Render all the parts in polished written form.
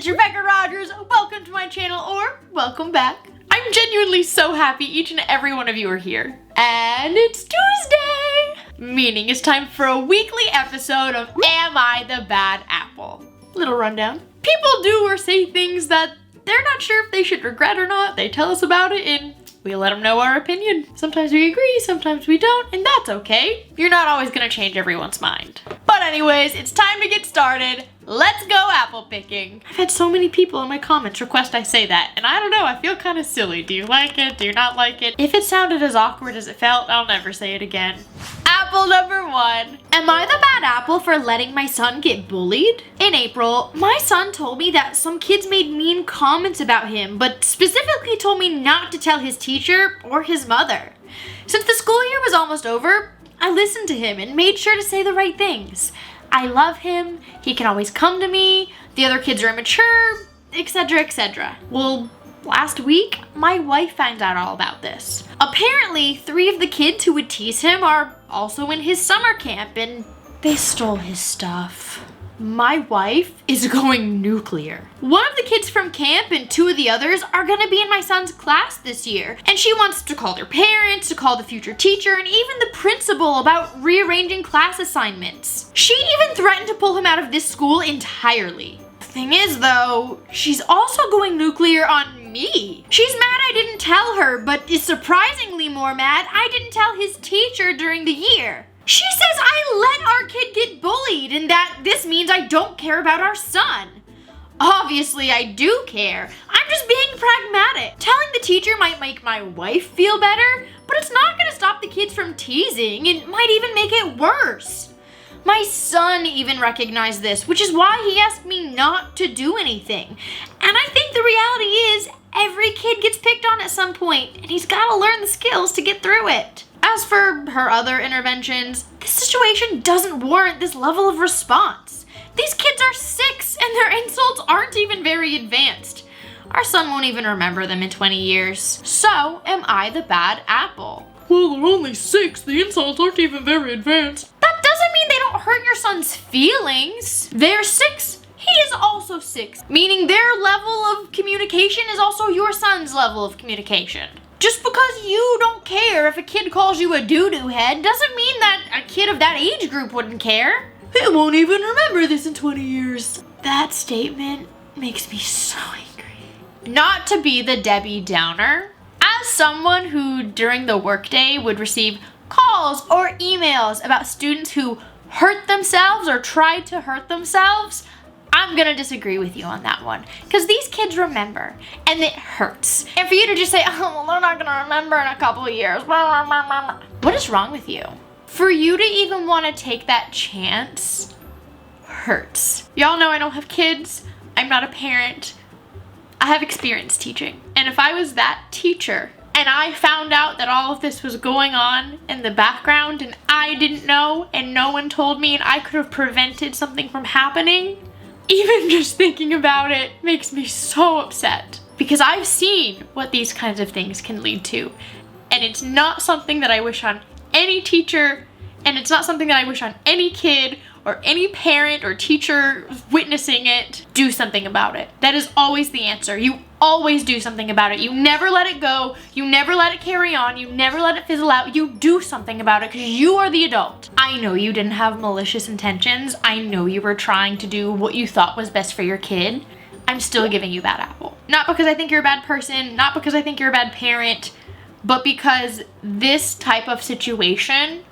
it's Rebecca Rogers. Welcome to my channel, or welcome back. I'm genuinely so happy each and every one of you are here. And it's Tuesday, meaning it's time for a weekly episode of Am I the Bad Apple? Little rundown. People do or say things that they're not sure if they should regret or not. They tell us about it and we let them know our opinion. Sometimes we agree, sometimes we don't, and that's okay. You're not always gonna change everyone's mind. But anyways, it's time to get started. Let's go apple picking. I've had so many people in my comments request I say that, and I don't know, I feel kind of silly. Do you like it? Do you not like it? If it sounded as awkward as it felt, I'll never say it again. Apple number 1. Am I the bad apple for letting my son get bullied? In April, my son told me that some kids made mean comments about him, but specifically told me not to tell his teacher or his mother. Since the school year was almost over, I listened to him and made sure to say the right things. I love him, he can always come to me, the other kids are immature, etc, etc. Well, last week, my wife found out all about this. Apparently, 3 of the kids who would tease him are also in his summer camp and they stole his stuff. My wife is going nuclear. One of the kids from camp and 2 of the others are gonna be in my son's class this year, and she wants to call their parents, to call the future teacher, and even the principal about rearranging class assignments. She even threatened to pull him out of this school entirely. The thing is though, she's also going nuclear on me. She's mad I didn't tell her, but is surprisingly more mad I didn't tell his teacher during the year. She says I let our kid get bullied and that this means I don't care about our son. Obviously I do care. I'm just being pragmatic. Telling the teacher might make my wife feel better, but it's not gonna stop the kids from teasing. It might even make it worse. My son even recognized this, which is why he asked me not to do anything. And I think the reality is every kid gets picked on at some point and he's gotta learn the skills to get through it. As for her other interventions, this situation doesn't warrant this level of response. These kids are 6 and their insults aren't even very advanced. Our son won't even remember them in 20 years. So, am I the bad apple? Well, they're only 6. The insults aren't even very advanced. That doesn't mean they don't hurt your son's feelings. They're 6. He is also 6, meaning their level of communication is also your son's level of communication. Just because you don't care if a kid calls you a doo-doo head doesn't mean that a kid of that age group wouldn't care. They won't even remember this in 20 years. That statement makes me so angry. Not to be the Debbie Downer, as someone who during the workday would receive calls or emails about students who hurt themselves or tried to hurt themselves, I'm gonna disagree with you on that one, because these kids remember, and it hurts. And for you to just say, oh, well, they're not gonna remember in a couple of years. What is wrong with you? For you to even wanna take that chance hurts. Y'all know I don't have kids, I'm not a parent, I have experience teaching. And if I was that teacher, and I found out that all of this was going on in the background, and I didn't know, and no one told me, and I could have prevented something from happening, even just thinking about it makes me so upset because I've seen what these kinds of things can lead to, and it's not something that I wish on any teacher, and it's not something that I wish on any kid or any parent or teacher witnessing it. Do something about it. That is always the answer. You always do something about it. You never let it go. You never let it carry on. You never let it fizzle out. You do something about it because you are the adult. I know you didn't have malicious intentions. I know you were trying to do what you thought was best for your kid. I'm still giving you bad apple. Not because I think you're a bad person, not because I think you're a bad parent, but because this type of situation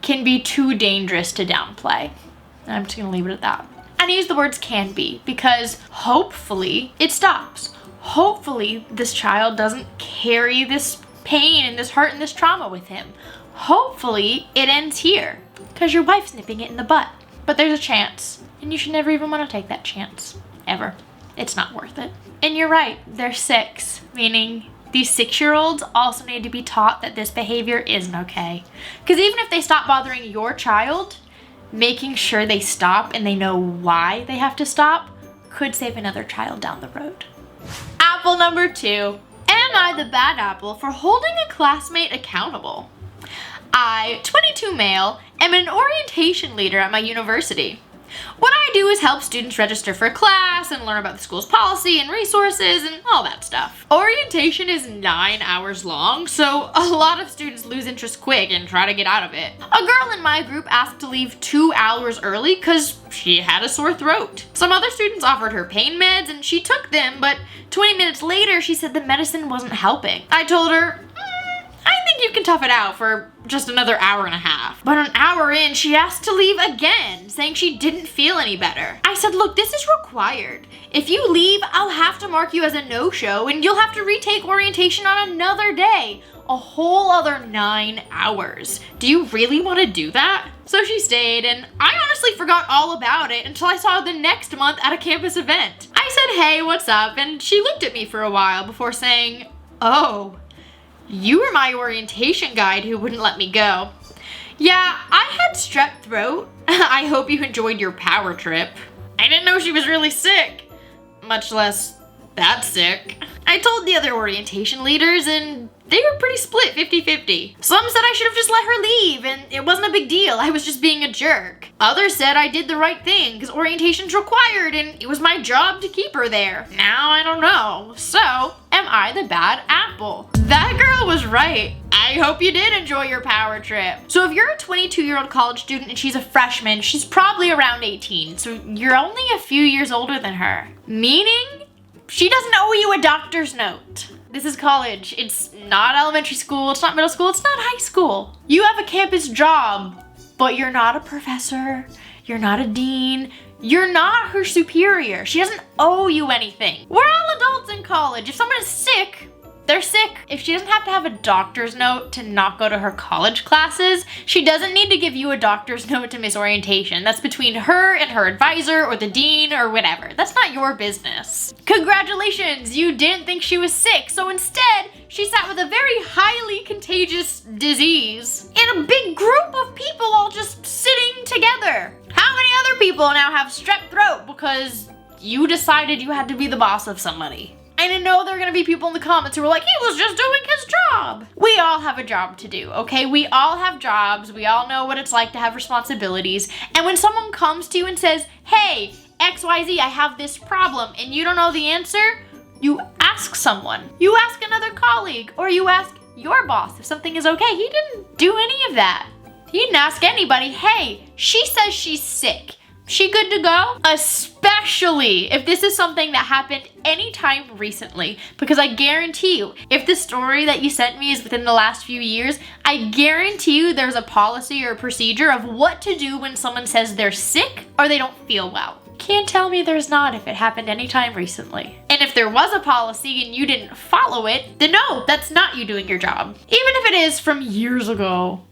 can be too dangerous to downplay. I'm just gonna leave it at that. And I use the words can be because hopefully it stops. Hopefully this child doesn't carry this pain and this hurt and this trauma with him. Hopefully it ends here because your wife's nipping it in the butt. But there's a chance and you should never even want to take that chance. Ever. It's not worth it. And you're right, they're 6, meaning these 6-year-olds also need to be taught that this behavior isn't okay. Because even if they stop bothering your child, making sure they stop and they know why they have to stop could save another child down the road. Apple number 2. Am I the bad apple for holding a classmate accountable? I, 22 male, am an orientation leader at my university. What I do is help students register for class and learn about the school's policy and resources and all that stuff. Orientation is 9 hours long, so a lot of students lose interest quick and try to get out of it. A girl in my group asked to leave 2 hours early because she had a sore throat. Some other students offered her pain meds and she took them, but 20 minutes later she said the medicine wasn't helping. I told her, I think you can tough it out for just another hour and a half. But an hour in, she asked to leave again, saying she didn't feel any better. I said, look, this is required. If you leave, I'll have to mark you as a no-show and you'll have to retake orientation on another day. A whole other 9 hours. Do you really want to do that? So she stayed, and I honestly forgot all about it until I saw her the next month at a campus event. I said, hey, what's up? And she looked at me for a while before saying, oh, you were my orientation guide who wouldn't let me go. Yeah, I had strep throat. I hope you enjoyed your power trip. I didn't know she was really sick, much less that sick. I told the other orientation leaders and they were pretty split 50-50. Some said I should have just let her leave and it wasn't a big deal. I was just being a jerk. Others said I did the right thing because orientation's required and it was my job to keep her there. Now I don't know. So, am I the bad apple? That girl was right. I hope you did enjoy your power trip. So if you're a 22-year-old college student and she's a freshman, she's probably around 18. So you're only a few years older than her. Meaning, she doesn't owe you a doctor's note. This is college. It's not elementary school, it's not middle school, it's not high school. You have a campus job, but you're not a professor, you're not a dean, you're not her superior. She doesn't owe you anything. We're all adults in college. If someone is sick, they're sick. If she doesn't have to have a doctor's note to not go to her college classes, she doesn't need to give you a doctor's note to miss orientation. That's between her and her advisor or the dean or whatever. That's not your business. Congratulations, you didn't think she was sick, so instead, she sat with a very highly contagious disease in a big group of people all just sitting together. How many other people now have strep throat because you decided you had to be the boss of somebody? And I know there are gonna be people in the comments who are like, he was just doing his job. We all have a job to do, okay? We all have jobs. We all know what it's like to have responsibilities. And when someone comes to you and says, hey, XYZ, I have this problem, and you don't know the answer, you ask someone. You ask another colleague, or you ask your boss if something is okay. He didn't do any of that. He didn't ask anybody, hey, she says she's sick. She good to go? Especially if this is something that happened anytime recently, because I guarantee you, if the story that you sent me is within the last few years, I guarantee you there's a policy or a procedure of what to do when someone says they're sick or they don't feel well. Can't tell me there's not if it happened anytime recently. And if there was a policy and you didn't follow it, then no, that's not you doing your job. Even if it is from years ago.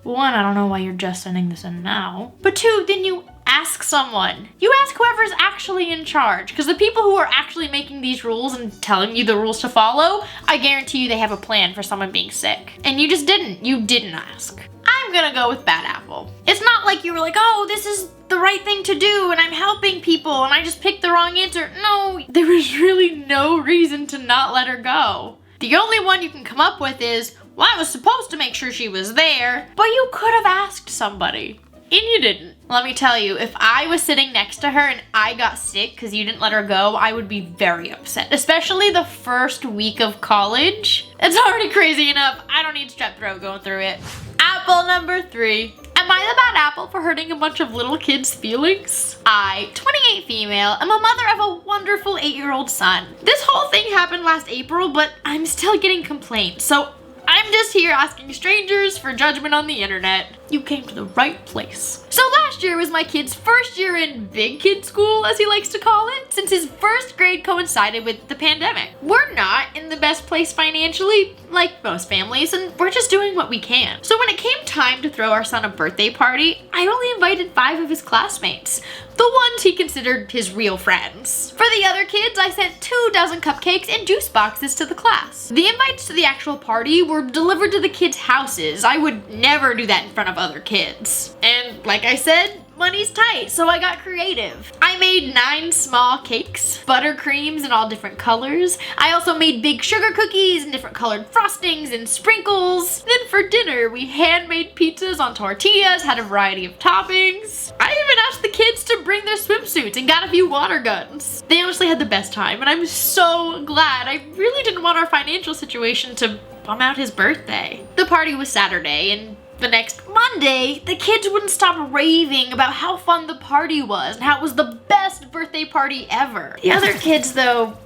One, I don't know why you're just sending this in now. But two, then you ask someone. You ask whoever's actually in charge, because the people who are actually making these rules and telling you the rules to follow, I guarantee you they have a plan for someone being sick. And you just didn't. You didn't ask. I'm gonna go with bad apple. It's not like you were like, oh, this is the right thing to do and I'm helping people and I just picked the wrong answer. No, there was really no reason to not let her go. The only one you can come up with is, well, I was supposed to make sure she was there, but you could have asked somebody. And you didn't. Let me tell you, if I was sitting next to her and I got sick because you didn't let her go, I would be very upset. Especially the first week of college. It's already crazy enough. I don't need strep throat going through it. Apple number 3. Am I the bad apple for hurting a bunch of little kids' feelings? I, 28 female, am a mother of a wonderful 8-year-old son. This whole thing happened last April, but I'm still getting complaints, so I'm just here asking strangers for judgment on the internet. You came to the right place. So last year was my kid's first year in big kid school, as he likes to call it, since his first grade coincided with the pandemic. We're not in the best place financially, like most families, and we're just doing what we can. So when it came time to throw our son a birthday party, I only invited 5 of his classmates, the ones he considered his real friends. For the other kids, I sent 2 dozen cupcakes and juice boxes to the class. The invites to the actual party were delivered to the kids' houses. I would never do that in front of other kids. And like I said, money's tight, so I got creative. I made 9 small cakes, buttercreams in all different colors. I also made big sugar cookies and different colored frostings and sprinkles. Then for dinner, we handmade pizzas on tortillas, had a variety of toppings. I even asked the kids to bring their swimsuits and got a few water guns. They honestly had the best time, and I'm so glad. I really didn't want our financial situation to bum out his birthday. The party was Saturday, and the next Monday, the kids wouldn't stop raving about how fun the party was and how it was the best birthday party ever. The other kids, though,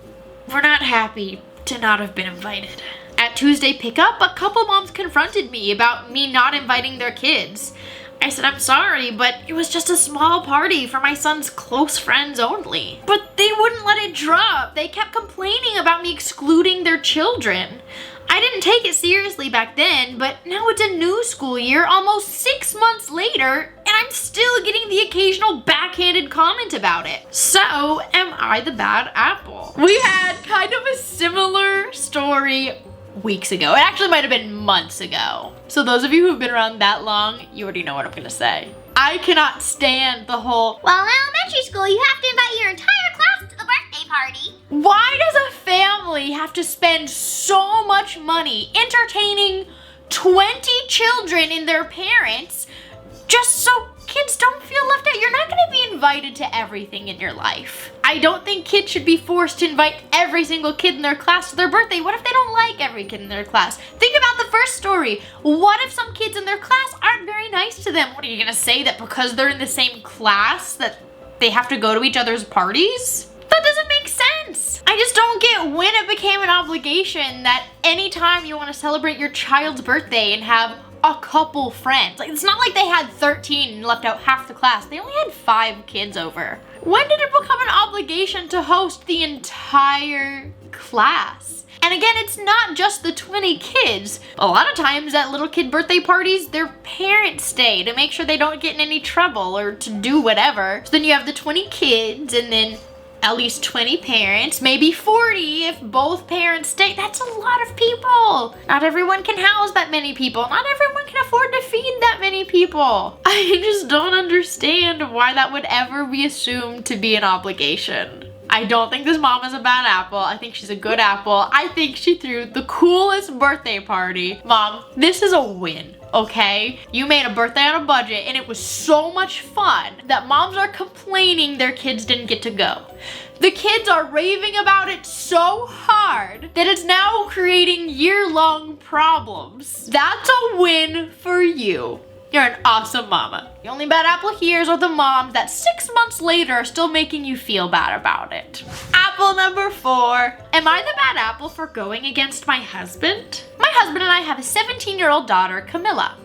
were not happy to not have been invited. At Tuesday pickup, a couple moms confronted me about me not inviting their kids. I said, I'm sorry, but it was just a small party for my son's close friends only. But they wouldn't let it drop. They kept complaining about me excluding their children. I didn't take it seriously back then, but now it's a new school year, almost 6 months later, and I'm still getting the occasional backhanded comment about it. So, am I the bad apple? We had kind of a similar story weeks ago. It actually might have been months ago. So those of you who've been around that long, you already know what I'm gonna say. I cannot stand the whole, well, in elementary school, you have to invite your entire class to the birthday party. why does a family have to spend so much money entertaining 20 children and their parents just so kids don't feel left out? You're not gonna be invited to everything in your life. I don't think kids should be forced to invite every single kid in their class to their birthday. What if they don't like every kid in their class? Think about the first story. What if some kids in their class aren't very nice to them? What are you gonna say, that because they're in the same class that they have to go to each other's parties? That doesn't make sense. I just don't get when it became an obligation that anytime you want to celebrate your child's birthday and have a couple friends. Like, it's not like they had 13 and left out half the class. They only had 5 kids over. When did it become an obligation to host the entire class? And again, it's not just the 20 kids. A lot of times at little kid birthday parties, their parents stay to make sure they don't get in any trouble or to do whatever. So then you have the 20 kids and then at least 20 parents, maybe 40 if both parents stay. That's a lot of people. Not everyone can house that many people. Not everyone can afford to feed that many people. I just don't understand why that would ever be assumed to be an obligation. I don't think this mom is a bad apple. I think she's a good apple. I think she threw the coolest birthday party. Mom, this is a win. Okay? You made a birthday on a budget and it was so much fun that moms are complaining their kids didn't get to go. The kids are raving about it so hard that it's now creating year-long problems. That's a win for you. You're an awesome mama. The only bad apple here are the moms that 6 months later are still making you feel bad about it. Apple number 4. Am I the bad apple for going against my husband? My husband and I have a 17-year-old daughter, Camilla.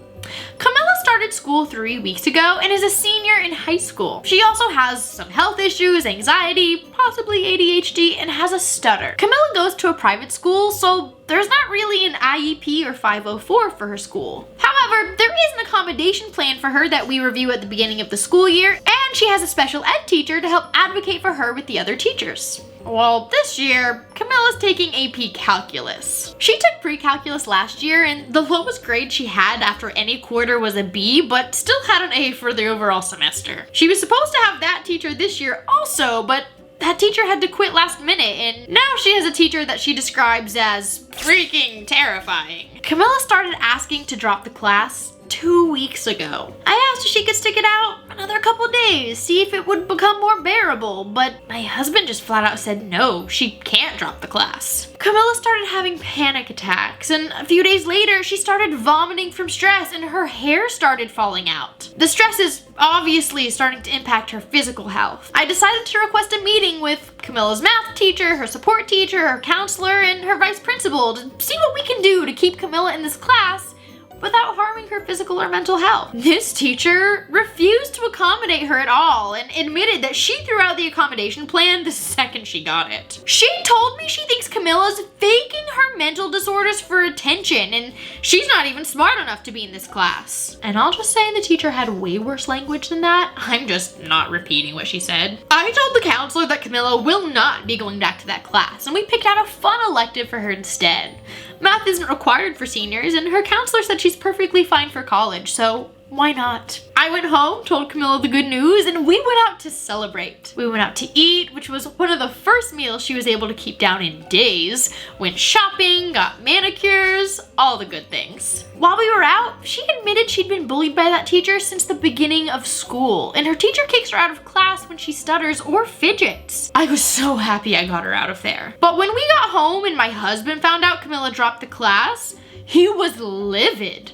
Camilla started school 3 weeks ago and is a senior in high school. She also has some health issues, anxiety, possibly ADHD, and has a stutter. Camilla goes to a private school, so there's not really an IEP or 504 for her school. However, there is an accommodation plan for her that we review at the beginning of the school year, and she has a special ed teacher to help advocate for her with the other teachers. Well, this year, Camilla's taking AP Calculus. She took pre-calculus last year, and the lowest grade she had after any quarter was a B, but still had an A for the overall semester. She was supposed to have that teacher this year also, but that teacher had to quit last minute, and now she has a teacher that she describes as freaking terrifying. Camilla started asking to drop the class 2 weeks ago. I asked if she could stick it out another couple days, see if it would become more bearable, but my husband just flat out said no, she can't drop the class. Camilla started having panic attacks, and a few days later she started vomiting from stress and her hair started falling out. The stress is obviously starting to impact her physical health. I decided to request a meeting with Camilla's math teacher, her support teacher, her counselor, and her vice principal to see what we can do to keep Camilla in this class without harming her physical or mental health. This teacher refused to accommodate her at all and admitted that she threw out the accommodation plan the second she got it. She told me she thinks Camilla's faking her mental disorders for attention and she's not even smart enough to be in this class. And I'll just say the teacher had way worse language than that. I'm just not repeating what she said. I told the counselor that Camilla will not be going back to that class and we picked out a fun elective for her instead. Math isn't required for seniors, and her counselor said she's perfectly fine for college, so why not? I went home, told Camilla the good news, and we went out to celebrate. We went out to eat, which was one of the first meals she was able to keep down in days. Went shopping, got manicures, all the good things. While we were out, she admitted she'd been bullied by that teacher since the beginning of school, and her teacher kicks her out of class when she stutters or fidgets. I was so happy I got her out of there. But when we got home and my husband found out Camilla dropped the class, he was livid.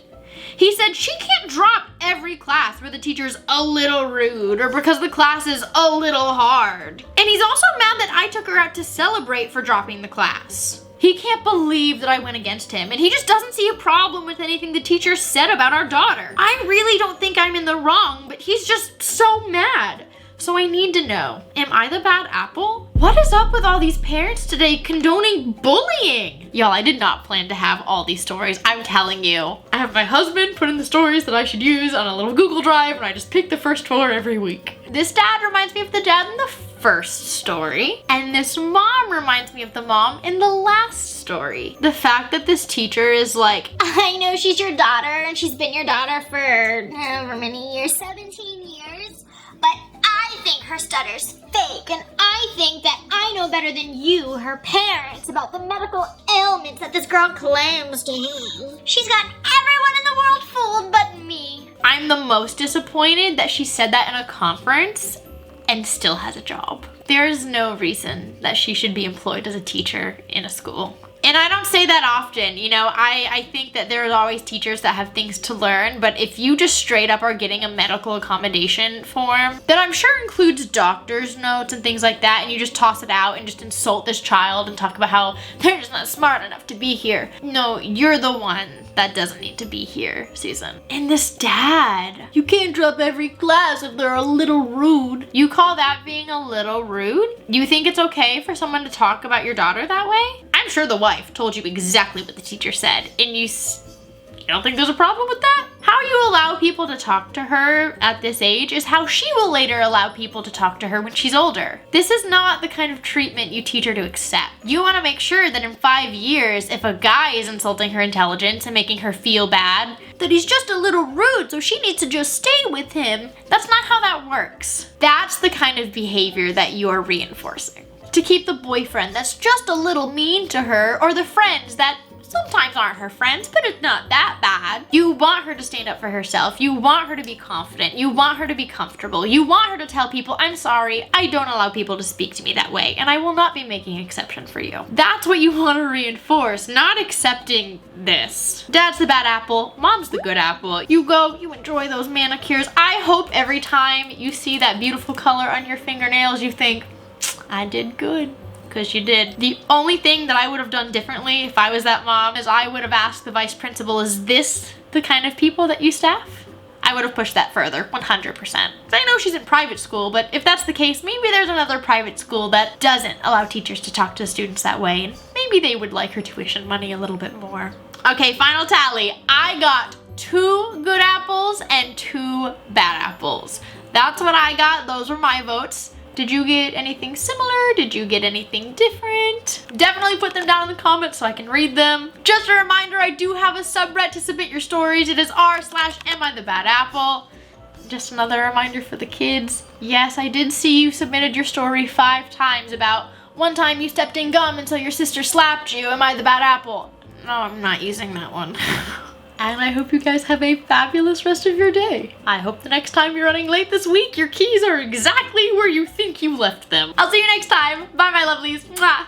He said she can't drop every class where the teacher's a little rude or because the class is a little hard. And he's also mad that I took her out to celebrate for dropping the class. He can't believe that I went against him, and he just doesn't see a problem with anything the teacher said about our daughter. I really don't think I'm in the wrong, but he's just so mad. So I need to know, am I the bad apple? What is up with all these parents today condoning bullying? Y'all, I did not plan to have all these stories, I'm telling you. I have my husband put in the stories that I should use on a little Google Drive, and I just pick the first 4 every week. This dad reminds me of the dad in the first story, and this mom reminds me of the mom in the last story. The fact that this teacher is like, I know she's your daughter, and she's been your daughter for however many years, 17 years, but I think her stutter's fake, and I think that I know better than you, her parents, about the medical ailments that this girl claims to have. She's got everyone in the world fooled but me. I'm the most disappointed that she said that in a conference and still has a job. There's no reason that she should be employed as a teacher in a school. And I don't say that often, you know, I think that there's always teachers that have things to learn, but if you just straight up are getting a medical accommodation form that I'm sure includes doctor's notes and things like that, and you just toss it out and just insult this child and talk about how they're just not smart enough to be here. No, you're the one that doesn't need to be here, Susan. And this dad, you can't drop every class if they're a little rude. You call that being a little rude? You think it's okay for someone to talk about your daughter that way? I'm sure the wife told you exactly what the teacher said, and you don't think there's a problem with that? How you allow people to talk to her at this age is how she will later allow people to talk to her when she's older. This is not the kind of treatment you teach her to accept. You want to make sure that in 5 years, if a guy is insulting her intelligence and making her feel bad, that he's just a little rude, so she needs to just stay with him. That's not how that works. That's the kind of behavior that you're reinforcing. To keep the boyfriend that's just a little mean to her, or the friends that sometimes aren't her friends, but it's not that bad. You want her to stand up for herself. You want her to be confident. You want her to be comfortable. You want her to tell people, I'm sorry, I don't allow people to speak to me that way, and I will not be making an exception for you. That's what you want to reinforce, not accepting this. Dad's the bad apple, mom's the good apple. You go, you enjoy those manicures. I hope every time you see that beautiful color on your fingernails, you think, I did good. Because you did. The only thing that I would have done differently if I was that mom is I would have asked the vice principal, is this the kind of people that you staff? I would have pushed that further, 100%. I know she's in private school, but if that's the case, maybe there's another private school that doesn't allow teachers to talk to students that way, and maybe they would like her tuition money a little bit more. Okay, final tally. I got 2 good apples and 2 bad apples. That's what I got. Those were my votes. Did you get anything similar? Did you get anything different? Definitely put them down in the comments so I can read them. Just a reminder, I do have a subreddit to submit your stories. It is r/amIthebadapple. Just another reminder for the kids. Yes, I did see you submitted your story 5 times about one time you stepped in gum until your sister slapped you. Am I the bad apple? No, I'm not using that one. And I hope you guys have a fabulous rest of your day. I hope the next time you're running late this week, your keys are exactly where you think you left them. I'll see you next time. Bye, my lovelies. Mwah.